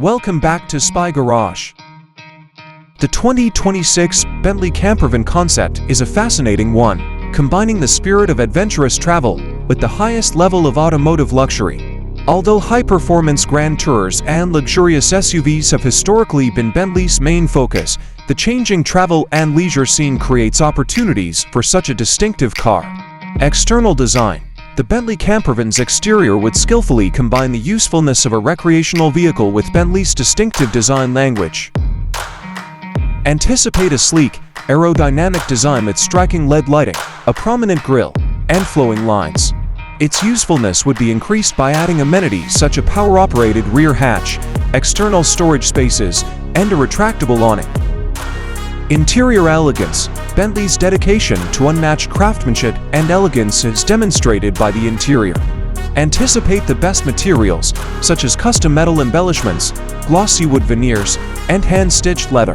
Welcome back to Spy Garage. The 2026 Bentley Campervan concept is a fascinating one, combining the spirit of adventurous travel with the highest level of automotive luxury. Although high-performance grand tours and luxurious SUVs have historically been Bentley's main focus, the changing travel and leisure scene creates opportunities for such a distinctive car. External design. The Bentley Campervan's exterior would skillfully combine the usefulness of a recreational vehicle with Bentley's distinctive design language. Anticipate a sleek, aerodynamic design with striking LED lighting, a prominent grille, and flowing lines. Its usefulness would be increased by adding amenities such as a power-operated rear hatch, external storage spaces, and a retractable awning. Interior elegance. Bentley's dedication to unmatched craftsmanship and elegance is demonstrated by the interior. Anticipate the best materials, such as custom metal embellishments, glossy wood veneers, and hand-stitched leather.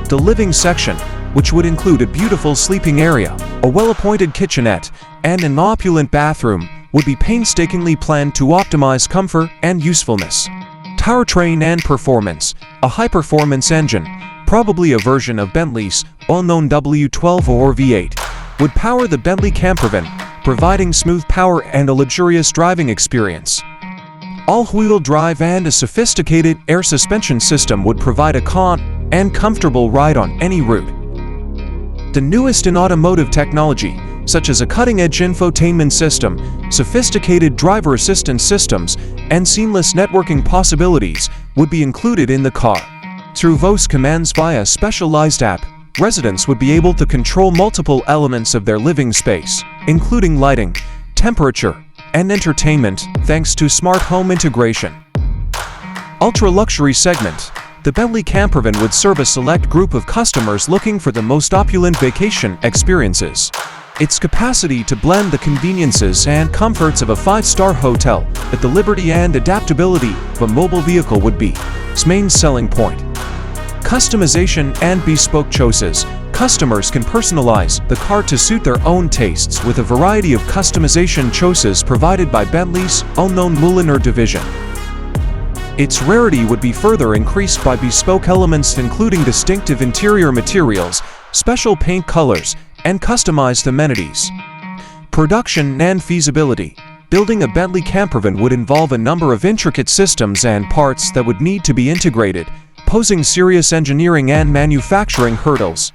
The living section, which would include a beautiful sleeping area, a well-appointed kitchenette, and an opulent bathroom, would be painstakingly planned to optimize comfort and usefulness. Powertrain and performance. A high-performance engine, probably a version of Bentley's well-known W12 or V8, would power the Bentley Campervan, providing smooth power and a luxurious driving experience. All-wheel drive and a sophisticated air suspension system would provide a calm and comfortable ride on any route. The newest in automotive technology, such as a cutting-edge infotainment system, sophisticated driver assistance systems, and seamless networking possibilities, would be included in the car. Through voice commands via a specialized app, residents would be able to control multiple elements of their living space, including lighting, temperature, and entertainment, thanks to smart home integration. Ultra-luxury segment. The Bentley Campervan would serve a select group of customers looking for the most opulent vacation experiences. Its capacity to blend the conveniences and comforts of a five-star hotel with the liberty and adaptability of a mobile vehicle would be its main selling point. Customization and bespoke choices. Customers can personalize the car to suit their own tastes with a variety of customization choices provided by Bentley's well-known Mulliner division. Its rarity would be further increased by bespoke elements including distinctive interior materials, special paint colors, and customized amenities. Production and feasibility. Building a Bentley Campervan would involve a number of intricate systems and parts that would need to be integrated, posing serious engineering and manufacturing hurdles.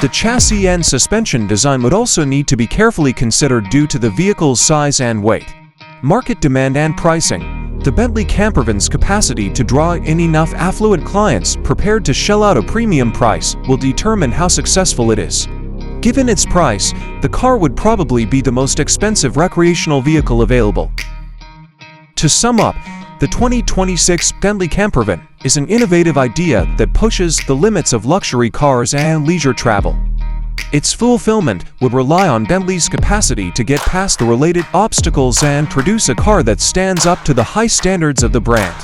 The chassis and suspension design would also need to be carefully considered due to the vehicle's size and weight. Market demand and pricing. The Bentley Campervan's capacity to draw in enough affluent clients prepared to shell out a premium price will determine how successful it is. Given its price, the car would probably be the most expensive recreational vehicle available. To sum up, the 2026 Bentley Campervan is an innovative idea that pushes the limits of luxury cars and leisure travel. Its fulfillment would rely on Bentley's capacity to get past the related obstacles and produce a car that stands up to the high standards of the brand.